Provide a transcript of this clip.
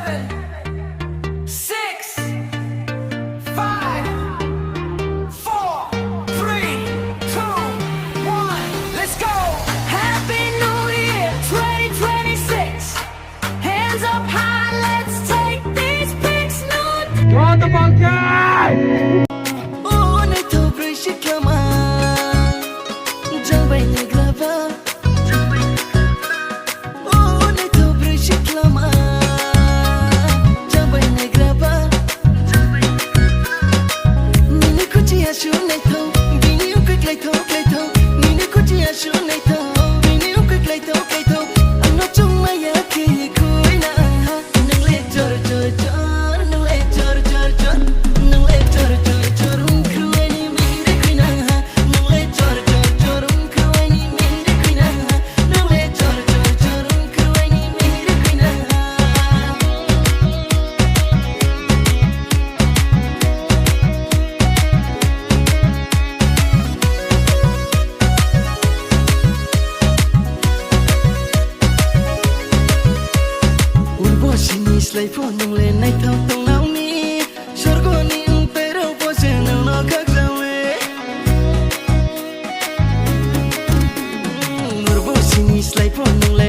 6, 5, 4, 3, 2, 1. Let's go. Happy New Year 2026. Hands up high, let's take these pics. Draw the monkey! Oh, I to bring she come on. Jump in the glover. Oh, I to bring she come on. Jump in the glover. Nini kuchi ashu nei tho. Bini quick like tho, like tho. Nini kuchi ashu nei tho. Bini quick like tho, like tho. I'm not too my yaki kuina. Nang le jor jor jor, nang le jor jor jor, nang le jor jor jor. Kruani mere kuina. Nang le jor jor jor, kruani mere kuina. Nang le jor jor jor, kruani mere kuina. Urbosini slay po nang le nai thau tong nau ni. Sorgo ni pero po se nang no kak zawe. Urbosini slay po nang le